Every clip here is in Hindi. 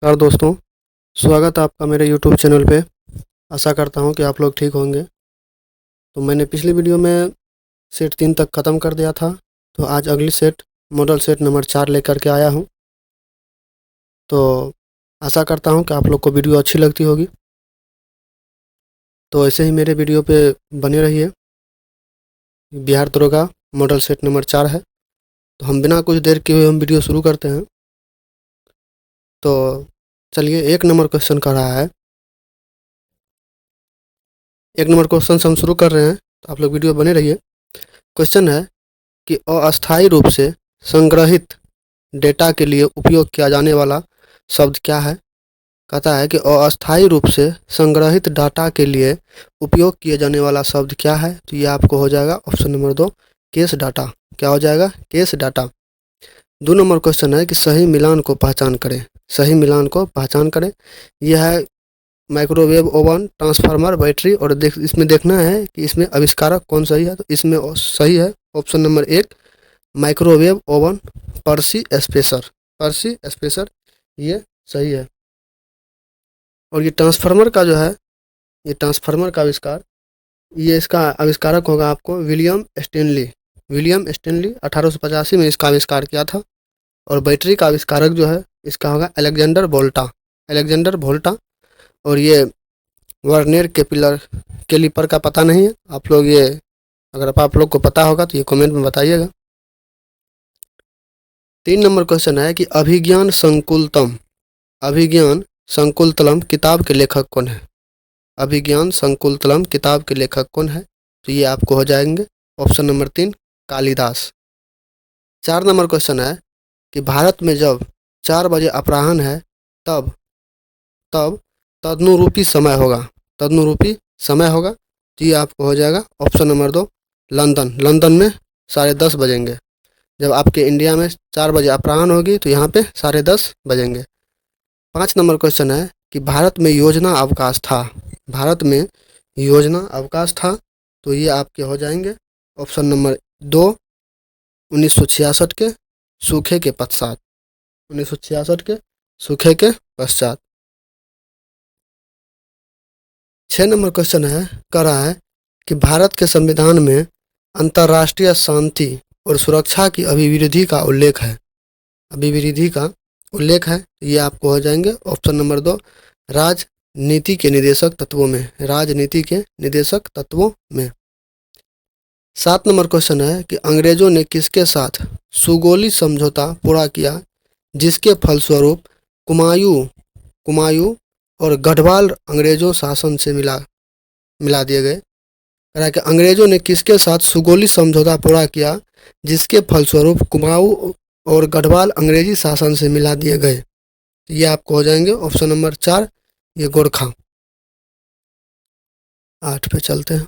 नमस्कार दोस्तों, स्वागत है आपका मेरे यूट्यूब चैनल पे। आशा करता हूँ कि आप लोग ठीक होंगे। तो मैंने पिछली वीडियो में सेट 3 तक ख़त्म कर दिया था, तो आज अगली सेट मॉडल सेट नंबर 4 लेकर के आया हूँ। तो आशा करता हूँ कि आप लोग को वीडियो अच्छी लगती होगी। तो ऐसे ही मेरे वीडियो पे बने रहिए। बिहार दरोगा मॉडल सेट नंबर 4 है। तो हम बिना कुछ देर किए हुए हम वीडियो शुरू करते हैं। तो चलिए, 1 नंबर क्वेश्चन कर रहा है। 1 नंबर क्वेश्चन से हम शुरू कर रहे हैं, तो आप लोग वीडियो बने रहिए। क्वेश्चन है कि अस्थायी रूप से संग्रहित डेटा के लिए उपयोग किया जाने वाला शब्द क्या है। कहता है कि अस्थायी रूप से संग्रहित डाटा के लिए उपयोग किए जाने वाला शब्द क्या है। तो ये आपको हो जाएगा ऑप्शन नंबर 2, केस डाटा। क्या हो जाएगा? Case data. 2 नंबर क्वेश्चन है कि सही मिलान को पहचान करें। सही मिलान को पहचान करें। यह है माइक्रोवेव ओवन, ट्रांसफार्मर, बैटरी, और इसमें देखना है कि इसमें आविष्कारक कौन सही है। तो इसमें सही है ऑप्शन नंबर 1, माइक्रोवेव ओवन, पर्सी स्पेसर। पर्सी स्पेसर ये सही है। और ये ट्रांसफार्मर का जो है, ये ट्रांसफार्मर का आविष्कार, ये इसका आविष्कारक होगा आपको विलियम स्टैनली। विलियम स्टैनली 1885 में इसका आविष्कार किया था। और बैटरी का आविष्कारक जो है इसका होगा अलेक्जेंडर वोल्टा। अलेक्जेंडर वोल्टा। और ये वर्नियर कैलिपर का पता नहीं है। आप लोग ये, अगर आप लोग को पता होगा तो ये कमेंट में बताइएगा। 3 नंबर क्वेश्चन है कि अभिज्ञान संकुलतम, अभिज्ञान संकुलतलम किताब के लेखक कौन है। अभिज्ञान संकुलतलम किताब के लेखक कौन है। तो ये आपको हो जाएंगे option number 3, Kalidas. 4 number question है कि भारत में जब 4 बजे अपराह्न है तब तब तदनुरूपी समय होगा। तदनुरूपी समय होगा। तो ये आपको हो जाएगा ऑप्शन नंबर 2, लंदन। लंदन में 10:30 बजेंगे। जब आपके इंडिया में 4 बजे अपराह्न होगी तो यहाँ पे 10:30 बजेंगे। 5 नंबर क्वेश्चन है कि भारत में योजना अवकाश था। भारत में योजना अवकाश था। तो ये आपके हो जाएंगे ऑप्शन नंबर 2, 1966 के सूखे के पश्चात। 1966 के सूखे के पश्चात। 6 नंबर क्वेश्चन है, कह रहा है कि भारत के संविधान में अंतर्राष्ट्रीय शांति और सुरक्षा की अभिवृद्धि का उल्लेख है। अभिवृद्धि का उल्लेख है। ये आपको हो जाएंगे ऑप्शन नंबर 2, राजनीति के निदेशक तत्वों में। राजनीति के निदेशक तत्वों में। 7 नंबर क्वेश्चन है कि अंग्रेजों ने किसके साथ सुगोली समझौता पूरा किया जिसके फलस्वरूप कुमायूं और गढ़वाल अंग्रेजों शासन से मिला दिए गए। कह रहा है कि अंग्रेजों ने किसके साथ सुगोली समझौता पूरा किया जिसके फलस्वरूप कुमाऊं और गढ़वाल अंग्रेजी शासन से मिला दिए गए। तो ये आपको हो जाएंगे ऑप्शन नंबर 4, ये गोरखा। 8 पे चलते हैं।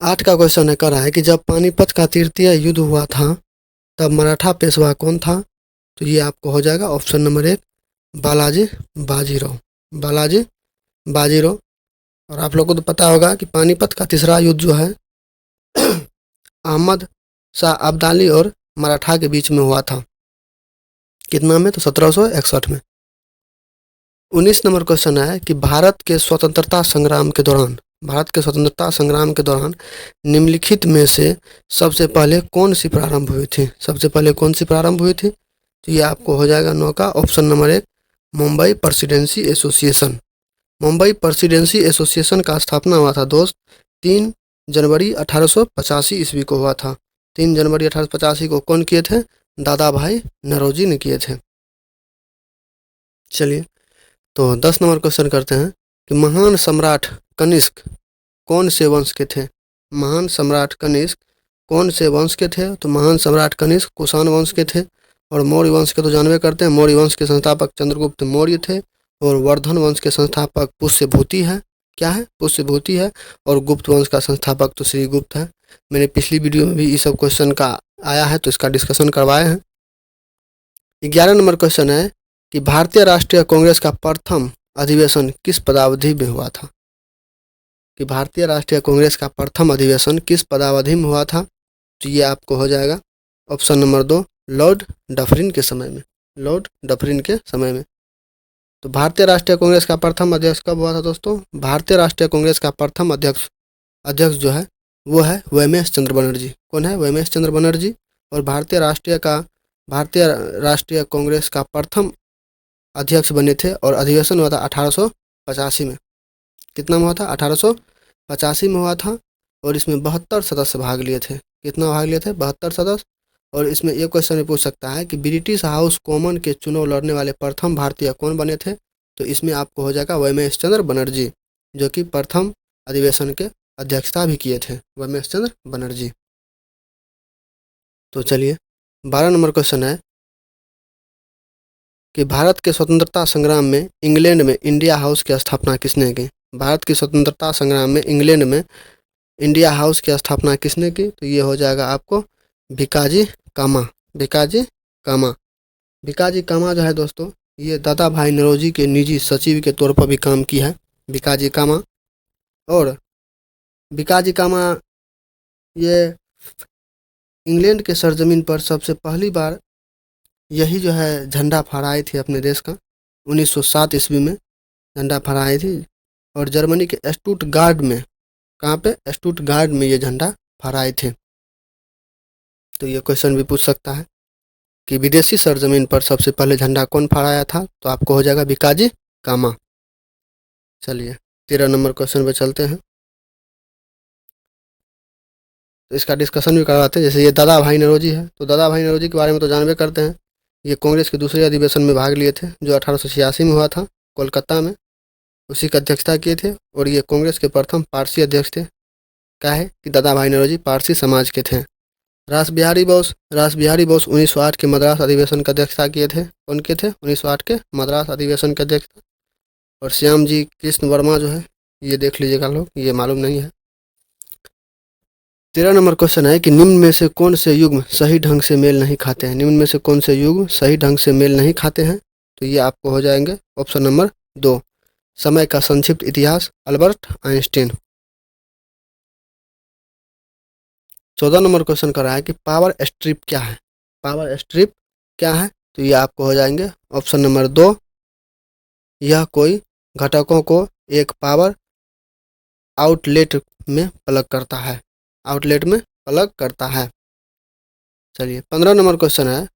8 का क्वेश्चन है, कह रहा है कि जब पानीपत का तृतीय युद्ध हुआ था तब मराठा पेशवा कौन था। तो ये आपको हो जाएगा ऑप्शन नंबर 1, बालाजी बाजीराव। बालाजी बाजीराव। और आप लोगों को तो पता होगा कि पानीपत का तीसरा युद्ध जो है अहमद शाह अब्दाली और मराठा के बीच में हुआ था। कितना में? तो 1761 में। 19 नंबर क्वेश्चन है कि भारत के स्वतंत्रता संग्राम के दौरान, भारत के स्वतंत्रता संग्राम के दौरान निम्नलिखित में से सबसे पहले कौन सी प्रारंभ हुई थी। सबसे पहले कौन सी प्रारंभ हुई थी। तो ये आपको हो जाएगा 9 का option number 1, Mumbai presidency association. Mumbai presidency association का स्थापना हुआ था दोस्त 3 जनवरी 1885 ईस्वी को हुआ था। 3 जनवरी 1885 को कौन किए थे? दादा भाई नौरोजी ने किए थे। चलिए, तो 10 नंबर क्वेश्चन करते हैं कि महान सम्राट कनिष्क कौन से वंश के थे। महान सम्राट कनिष्क कौन से वंश के थे। तो महान सम्राट कनिष्क कुषाण वंश के थे। और मौर्य वंश के तो जानवे करते हैं, मौर्य वंश के संस्थापक चंद्रगुप्त मौर्य थे। और वर्धन वंश के संस्थापक पुष्यभूति है। क्या है? पुष्यभूति है। और गुप्त वंश का संस्थापक तो श्री गुप्त है। मैंने पिछली वीडियो में भी ये सब क्वेश्चन का आया है तो इसका डिस्कशन करवाए हैं। 11 नंबर क्वेश्चन है कि भारतीय राष्ट्रीय कांग्रेस का प्रथम अधिवेशन किस पदावधि में हुआ था। कि भारतीय राष्ट्रीय कांग्रेस का प्रथम अधिवेशन किस पदावधि में हुआ था। तो ये आपको हो जाएगा ऑप्शन नंबर 2, लॉर्ड डफरिन के समय में। लॉर्ड डफरिन के समय में। तो भारतीय राष्ट्रीय कांग्रेस का प्रथम अध्यक्ष कब हुआ था दोस्तों? भारतीय राष्ट्रीय कांग्रेस का प्रथम अध्यक्ष अध्यक्ष जो है वो है वैमेश चंद्र बनर्जी। कौन है? वैमेश चंद्र बनर्जी। और भारतीय राष्ट्रीय कांग्रेस का प्रथम अध्यक्ष बने थे और अधिवेशन हुआ था 1885 में। कितना में हुआ था? 1885 में हुआ था। और इसमें 72 सदस्य भाग लिए थे। कितना भाग लिए थे? 72 सदस्य। और इसमें एक क्वेश्चन भी पूछ सकता है कि ब्रिटिश हाउस कॉमन के चुनाव लड़ने वाले प्रथम भारतीय कौन बने थे? तो इसमें आपको हो जाएगा वैमेश चंद्र बनर्जी, जो कि प्रथम अधिवेशन के अध्यक्षता भी किए थे, वैमेश चंद्र बनर्जी। तो चलिए 12 नंबर क्वेश्चन है कि भारत के स्वतंत्रता संग्राम में इंग्लैंड में इंडिया हाउस की स्थापना किसने की? भारत की स्वतंत्रता संग्राम में इंग्लैंड में इंडिया हाउस की स्थापना किसने की? तो ये हो जाएगा आपको भिकाजी कामा। भिकाजी कामा। भिकाजी कामा जो है दोस्तों, ये दादा भाई नौरोजी के निजी सचिव के तौर पर भी काम किया है, भिकाजी कामा। और भिकाजी कामा ये इंग्लैंड के सरजमीन पर सबसे पहली बार यही जो है झंडा फहराई थी अपने देश का। 1907 ईस्वी में झंडा फहराई थी। और जर्मनी के स्टुटगार्ड में, कहाँ पे? स्टुटगार्ड में ये झंडा फहराए थे। तो ये क्वेश्चन भी पूछ सकता है कि विदेशी सरजमीन पर सबसे पहले झंडा कौन फहराया था? तो आपको हो जाएगा भिकाजी कामा। चलिए 13 नंबर क्वेश्चन पे चलते हैं। तो इसका डिस्कशन भी करवाते हैं। जैसे ये दादा भाई नौरोजी है, तो दादा भाई नौरोजी के बारे में तो जानबे करते हैं। ये कांग्रेस के दूसरे अधिवेशन में भाग लिए थे जो 1886 में हुआ था कोलकाता में, उसी की अध्यक्षता किए थे। और ये कांग्रेस के प्रथम पारसी अध्यक्ष थे। क्या है कि दादा भाई नौरोजी पारसी समाज के थे। रास बिहारी बोस 1908 के मद्रास अधिवेशन की अध्यक्षता किए थे। कौन के थे? 1908 के मद्रास अधिवेशन के अध्यक्ष। और श्याम जी कृष्ण वर्मा जो है, ये देख लीजिएगा लोग, ये मालूम नहीं है। 13 नंबर क्वेश्चन है कि निम्न में से कौन से युग्म सही ढंग से मेल नहीं खाते हैं? निम्न में से कौन से युग्म सही ढंग से मेल नहीं खाते हैं? तो ये आपको हो जाएंगे ऑप्शन नंबर 2, समय का संक्षिप्त इतिहास, अल्बर्ट आइंस्टीन। 14 नंबर क्वेश्चन कर रहा है कि पावर स्ट्रिप क्या है? पावर स्ट्रिप क्या है? तो ये आपको हो जाएंगे ऑप्शन नंबर 2, यह कोई घटकों को एक पावर आउटलेट में प्लग करता है। आउटलेट में प्लग करता है। चलिए 15 नंबर क्वेश्चन है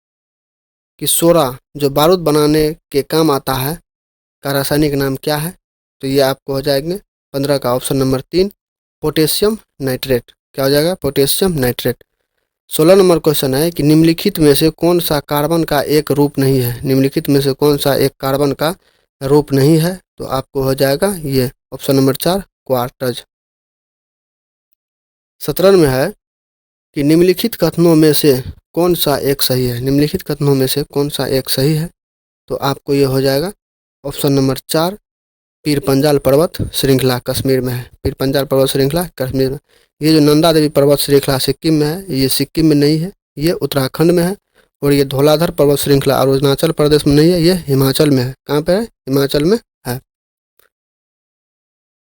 कि सोडा जो बारूद बनाने के काम आता है का रासायनिक नाम क्या है? तो ये आपको हो जाएंगे 15 का ऑप्शन नंबर 3, पोटेशियम नाइट्रेट। क्या हो जाएगा? Potassium nitrate. 16 नंबर क्वेश्चन है कि निम्नलिखित में से कौन सा कार्बन का एक रूप नहीं है? निम्नलिखित में से कौन सा एक कार्बन का रूप नहीं है? तो आपको हो जाएगा ये ऑप्शन नंबर 4, क्वार्टज। 17 में है कि निम्नलिखित कथनों में से कौन सा एक सही है? निम्नलिखित कथनों में से कौन सा एक सही है? तो आपको ये हो जाएगा ऑप्शन नंबर 4, पीर पंजाल पर्वत श्रृंखला कश्मीर में है। पीर पंजाल पर्वत श्रृंखला कश्मीर में। ये जो नंदा देवी पर्वत श्रृंखला सिक्किम में है, ये सिक्किम में नहीं है, ये उत्तराखंड में है। और ये धौलाधर पर्वत श्रृंखला अरुणाचल प्रदेश में नहीं है, ये हिमाचल में है। कहाँ पे है? हिमाचल में है।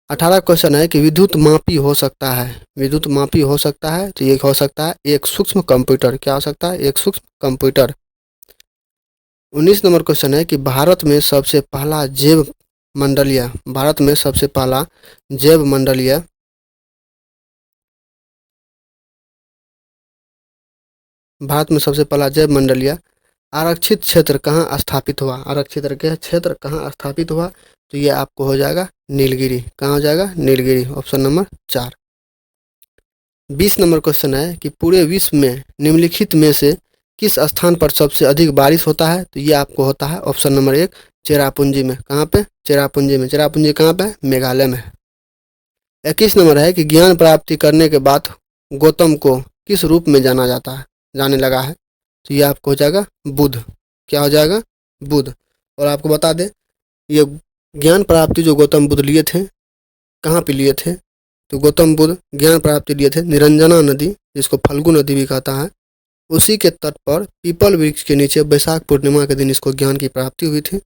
18 क्वेश्चन है कि विद्युत मापी हो सकता है। विद्युत मापी हो सकता है, तो ये हो सकता है एक सूक्ष्म कंप्यूटर। क्या हो सकता है? एक सूक्ष्म कंप्यूटर। 19 नंबर क्वेश्चन है कि भारत में सबसे पहला जैव मंडलीय, भारत में सबसे पहला जैव मंडलीय भारत में सबसे पहला जैव मंडलीय आरक्षित क्षेत्र कहाँ स्थापित हुआ? आरक्षित क्षेत्र कहाँ स्थापित हुआ? तो ये आपको हो जाएगा नीलगिरी। कहाँ हो जाएगा? Nilgiri, option number 4। 20 number question है कि पूरे विश्व में निम्नलिखित में से किस स्थान पर सबसे अधिक बारिश होता है? तो ये आपको होता है ऑप्शन नंबर 1, चेरापूंजी में। कहाँ पे? चेरापूंजी में। चेरापूंजी कहाँ पे है? मेघालय में है। 21 नंबर है कि ज्ञान प्राप्ति करने के बाद गौतम को किस रूप में जाने लगा है? तो ये आपको हो जाएगा बुध। क्या हो जाएगा? बुध। और आपको बता दें, ये ज्ञान प्राप्ति जो गौतम बुद्ध लिए थे, कहाँ पे लिए थे? तो गौतम बुद्ध ज्ञान प्राप्ति लिए थे निरंजना नदी, जिसको फल्गु नदी भी कहता है, उसी के तट पर पीपल वृक्ष के नीचे वैशाख पूर्णिमा के दिन इसको ज्ञान की प्राप्ति हुई थी।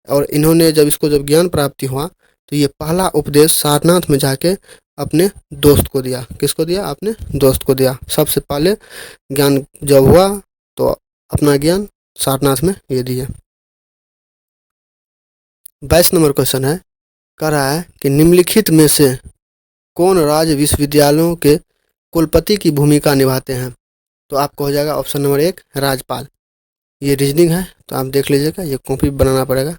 और इन्होंने जब ज्ञान प्राप्ति हुआ तो ये पहला उपदेश सारनाथ में जाके अपने दोस्त को दिया। किसको दिया? अपने दोस्त को दिया। सबसे पहले ज्ञान जब हुआ तो अपना ज्ञान सारनाथ में ये दिए। 22 नंबर क्वेश्चन है, कह रहा है कि निम्नलिखित में से कौन राज्य विश्वविद्यालयों के कुलपति की भूमिका निभाते हैं? तो आपको हो जाएगा ऑप्शन नंबर 1 राज्यपाल। ये रीजनिंग है तो आप देख लीजिएगा, ये कॉपी बनाना पड़ेगा।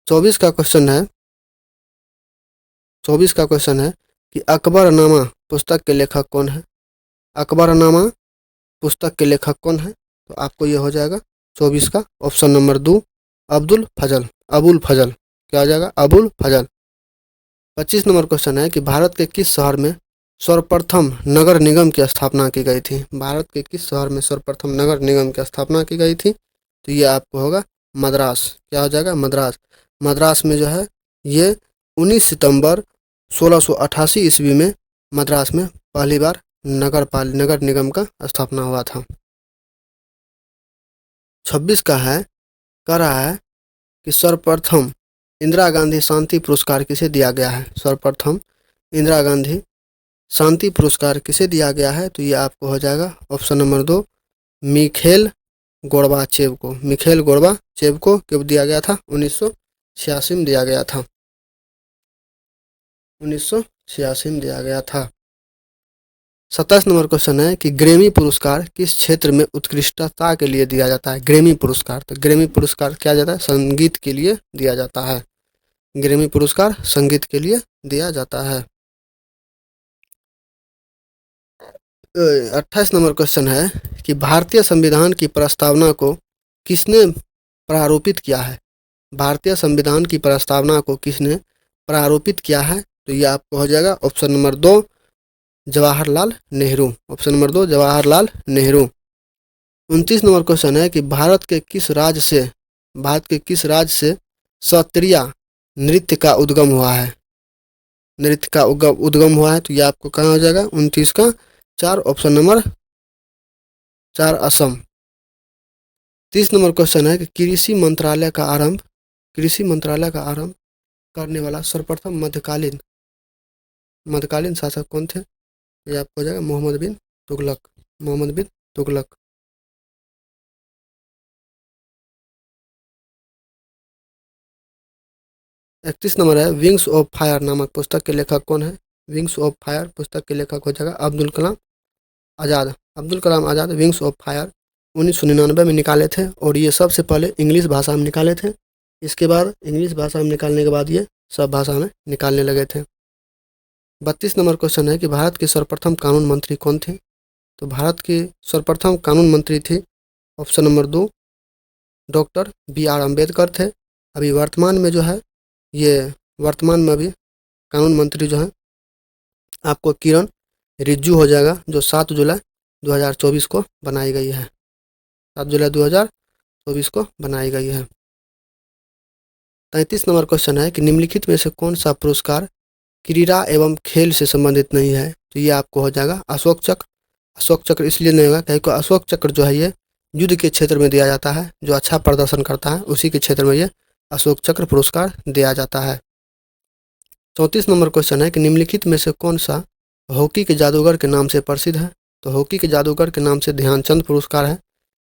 24 का क्वेश्चन है, 24 का क्वेश्चन है कि अकबरनामा पुस्तक के लेखक कौन है? अकबरनामा पुस्तक के लेखक कौन है? तो आपको ये हो जाएगा 24 का ऑप्शन नंबर 2 अब्दुल फजल, अबुल फजल। क्या हो जाएगा? अबुल फजल। 25 नंबर क्वेश्चन है कि भारत के किस शहर में सर्वप्रथम नगर निगम की स्थापना की गई थी? भारत के किस शहर में सर्वप्रथम नगर निगम की स्थापना की गई थी? तो ये आपको होगा मद्रास। क्या हो जाएगा? मद्रास। मद्रास में जो है ये 19 सितंबर 1688 ईस्वी में मद्रास में पहली बार नगर निगम का स्थापना हुआ था। 26 का है, कह रहा है कि सर्वप्रथम इंदिरा गांधी शांति पुरस्कार किसे दिया गया है? सर्वप्रथम इंदिरा गांधी शांति पुरस्कार किसे दिया गया है? तो ये आपको हो जाएगा ऑप्शन नंबर 2 मिखेल गोर्बाचेव को। मिखेल गोर्बाचेव को कब दिया गया था? 1986 में दिया गया था। 1986 में दिया गया था। 27 नंबर क्वेश्चन है कि ग्रैमी पुरस्कार किस क्षेत्र में उत्कृष्टता के लिए दिया जाता है? ग्रैमी पुरस्कार, तो ग्रैमी पुरस्कार क्या जाता है? संगीत के लिए दिया जाता है। ग्रैमी पुरस्कार संगीत के लिए दिया जाता है। 28 नंबर क्वेश्चन है कि भारतीय संविधान की प्रस्तावना को किसने प्रारूपित किया है? भारतीय संविधान की प्रस्तावना को किसने प्रारूपित किया है? तो ये आपको हो जाएगा option number 2 Jawaharlal Nehru. Option number 2 Jawaharlal Nehru. 29 number question है कि भारत के किस राज्य से सत्रिया नृत्य का उद्गम हुआ है? नृत्य का उद्गम हुआ है, तो ये आपको कहाँ हो जाएगा? 29 का 4 option number 4 Assam. 30 number question है कि कृषि मंत्रालय का आरंभ करने वाला सर्वप्रथम मध्यकालीन शासक कौन थे? ये आपको हो जाएगा मोहम्मद बिन तुगलक। मोहम्मद बिन तुगलक। 31 नंबर है, विंग्स ऑफ फायर नामक पुस्तक के लेखक कौन है? विंग्स ऑफ फायर पुस्तक के लेखक हो जाएगा Abdul Kalam Azad. Abdul Kalam Azad wings of fire 1999 में निकाले थे और ये सबसे पहले इंग्लिश भाषा में निकाले थे। इसके बाद इंग्लिश भाषा में निकालने के बाद ये सब भाषा में निकालने लगे थे। 32 नंबर क्वेश्चन है कि भारत की सर्वप्रथम कानून मंत्री कौन थी? तो भारत की सर्वप्रथम कानून मंत्री थी option number 2 doctor BR Ambedkar थे। अभी वर्तमान में जो है ये वर्तमान में अभी कानून मंत्री जो है आपको किरण रिज्जू हो जाएगा, जो 7 जुलाई 2024 को बनाई गई है। 7 जुलाई 2024 को बनाई गई है। 33 नंबर क्वेश्चन है कि निम्नलिखित में से कौन सा पुरस्कार क्रीड़ा एवं खेल से संबंधित नहीं है? तो ये आपको हो जाएगा अशोक चक्र। अशोक चक्र इसलिए नहीं होगा क्योंकि अशोक चक्र जो है ये युद्ध के क्षेत्र में दिया जाता है। जो अच्छा प्रदर्शन करता है उसी के क्षेत्र में ये अशोक चक्र पुरस्कार दिया जाता है। 34 नंबर क्वेश्चन है कि निम्नलिखित में से कौन सा हॉकी के जादूगर के नाम से प्रसिद्ध है? तो हॉकी के जादूगर के नाम से ध्यानचंद पुरस्कार है।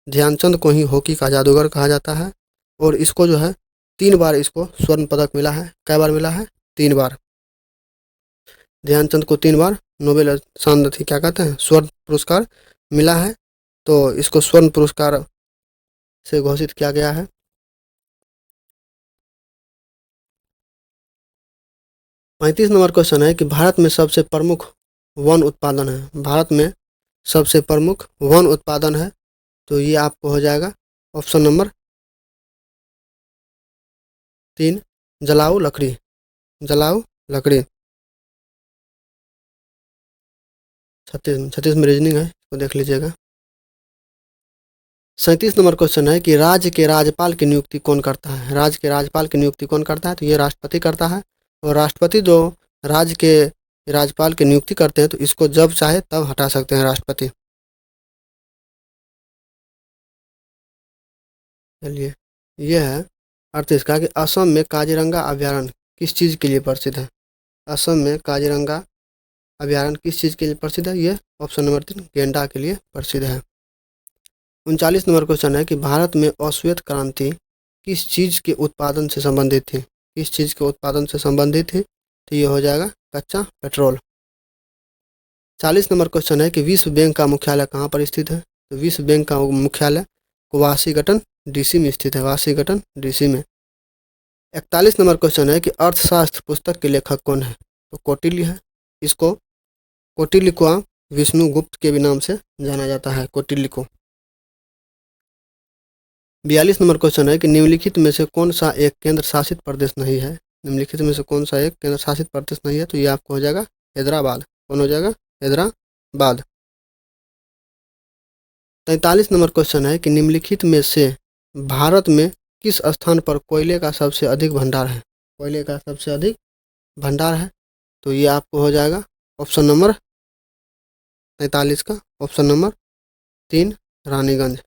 ध्यानचंद को ही हॉकी का जादूगर कहा जाता है और इसको जो है 3 बार इसको स्वर्ण पदक मिला है। कै बार मिला है? 3 बार। ध्यानचंद को 3 बार नोबेल शांति क्या कहते हैं स्वर्ण पुरस्कार मिला है, तो इसको स्वर्ण पुरस्कार से घोषित किया गया है। 35 नंबर क्वेश्चन है कि भारत में सबसे प्रमुख वन उत्पादन है। भारत में सबसे प्रमुख वन उत्पादन है, तो ये आपको हो जाएगा ऑप्शन नंबर 3 जलाऊ लकड़ी। जलाऊ लकड़ी। 36 में रीजनिंग है, तो देख लीजिएगा। 37 नंबर क्वेश्चन है कि राज्य के राज्यपाल की नियुक्ति कौन करता है? राज्य के राज्यपाल की नियुक्ति कौन करता है? तो ये राष्ट्रपति करता है और राष्ट्रपति जो राज्य के राज्यपाल की नियुक्ति करते हैं तो इसको जब चाहे तब हटा सकते हैं राष्ट्रपति। चलिए, ये है अर्थ इसका कि असम में काजीरंगा अभ्यारण्य किस चीज़ के लिए प्रसिद्ध है? असम में काजीरंगा अभ्यारण्य किस चीज़ के लिए प्रसिद्ध है? ये ऑप्शन नंबर 3 गेंडा के लिए प्रसिद्ध है। 39 नंबर क्वेश्चन है कि भारत में अश्वेत क्रांति किस चीज़ के उत्पादन से संबंधित थी? किस चीज़ के उत्पादन से संबंधित थी? तो ये हो जाएगा कच्चा पेट्रोल। 40 नंबर क्वेश्चन है कि विश्व बैंक का मुख्यालय कहाँ पर स्थित है? तो विश्व बैंक का मुख्यालय वाशिंगटन डीसी में स्थित है, वाशिंगटन डीसी में। 41 नंबर क्वेश्चन है कि अर्थशास्त्र पुस्तक के लेखक कौन है? तो कौटिल्य है। इसको कौटिल्य को विष्णुगुप्त के भी नाम से जाना जाता है, कौटिल्य को। 42 नंबर क्वेश्चन है कि निम्नलिखित में से कौन सा एक केंद्र शासित प्रदेश नहीं है? निम्नलिखित में से कौन सा एक केंद्र शासित प्रदेश नहीं है? तो ये आपको हो जाएगा हैदराबाद। कौन हो जाएगा? हैदराबाद। 43 नंबर क्वेश्चन है कि निम्नलिखित में से भारत में किस स्थान पर कोयले का सबसे अधिक भंडार है? कोयले का सबसे अधिक भंडार है, तो ये आपको हो जाएगा ऑप्शन नंबर 43 का ऑप्शन नंबर 3 रानीगंज।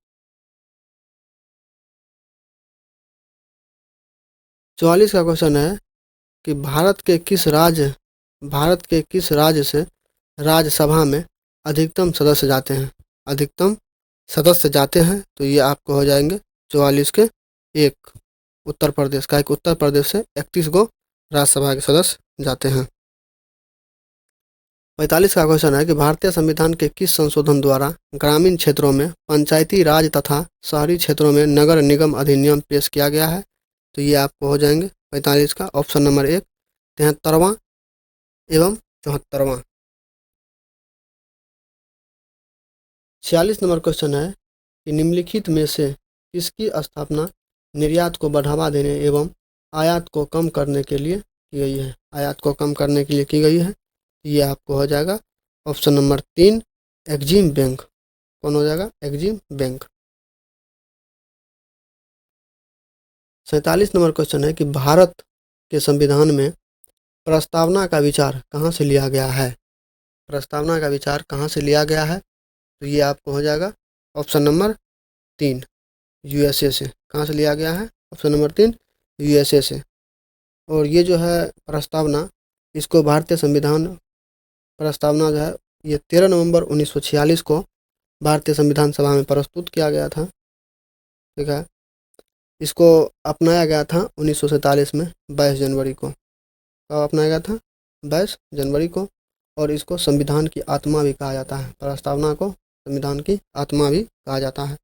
44 का क्वेश्चन है कि भारत के किस राज्य से राज्यसभा में अधिकतम सदस्य जाते हैं? अधिकतम सदस्य जाते हैं, तो ये आपको हो जाएंगे 44 के 1 उत्तर प्रदेश का। एक उत्तर प्रदेश से 31 गो राज्यसभा के सदस्य जाते हैं। 45 का क्वेश्चन है कि भारतीय संविधान के किस संशोधन द्वारा ग्रामीण क्षेत्रों में पंचायती राज तथा शहरी क्षेत्रों में नगर निगम अधिनियम पेश किया गया है? तो ये आपको हो जाएंगे 45 का ऑप्शन नंबर 1 73वां एवं 74वां। 46 नंबर क्वेश्चन है कि निम्नलिखित में से किसकी स्थापना निर्यात को बढ़ावा देने एवं आयात को कम करने के लिए की गई है? आयात को कम करने के लिए की गई है, ये आपको हो जाएगा ऑप्शन नंबर 3 एक्जिम बैंक। कौन हो जाएगा? एक्जिम बैंक। 47 नंबर क्वेश्चन है कि भारत के संविधान में प्रस्तावना का विचार कहाँ से लिया गया है? प्रस्तावना का विचार कहाँ से लिया गया है? तो ये आपको हो जाएगा ऑप्शन नंबर 3 यूएसए से। कहाँ से लिया गया है? ऑप्शन नंबर 3 यूएसए से। और ये जो है प्रस्तावना, इसको भारतीय संविधान प्रस्तावना जो है ये 13 नवंबर 1946 को भारतीय संविधान सभा में प्रस्तुत किया गया था। ठीक है, इसको अपनाया गया था 1947 में 22 जनवरी को। कब अपनाया गया था? 22 जनवरी को। और इसको संविधान की आत्मा भी कहा जाता है। प्रस्तावना को संविधान की आत्मा भी कहा जाता है।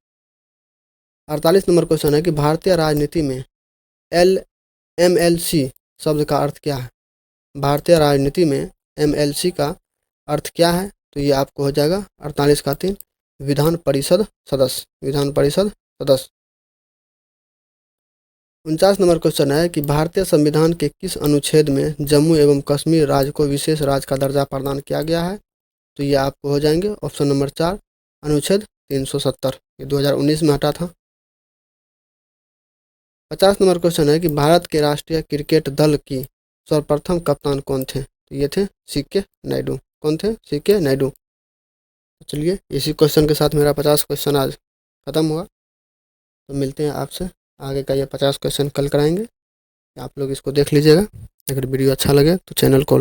48 नंबर क्वेश्चन है कि भारतीय राजनीति में MLC शब्द का अर्थ क्या है? भारतीय राजनीति में MLC का अर्थ क्या है? तो ये आपको हो जाएगा 48 का 3 विधान परिषद सदस्य। विधान परिषद सदस्य। 49 नंबर क्वेश्चन है कि भारतीय संविधान के किस अनुच्छेद में जम्मू एवं कश्मीर राज्य को विशेष राज्य का दर्जा प्रदान किया गया है? तो ये आपको हो जाएंगे ऑप्शन नंबर 4 अनुच्छेद 370। ये 2019 में हटा था। 50 नंबर क्वेश्चन है कि भारत के राष्ट्रीय क्रिकेट दल की सर्वप्रथम कप्तान कौन थे? तो ये थे CK नायडू। कौन थे? CK नायडू। तो चलिए इसी क्वेश्चन के साथ मेरा 50 क्वेश्चन आज ख़त्म हुआ। तो मिलते हैं आपसे आगे का। ये 50 क्वेश्चन कल कराएंगे। आप लोग इसको देख लीजिएगा। अगर वीडियो अच्छा लगे तो चैनल को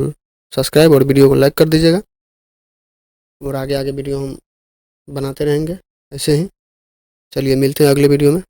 सब्सक्राइब और वीडियो को लाइक कर दीजिएगा। और आगे वीडियो हम बनाते रहेंगे ऐसे ही। चलिए मिलते हैं अगले वीडियो में।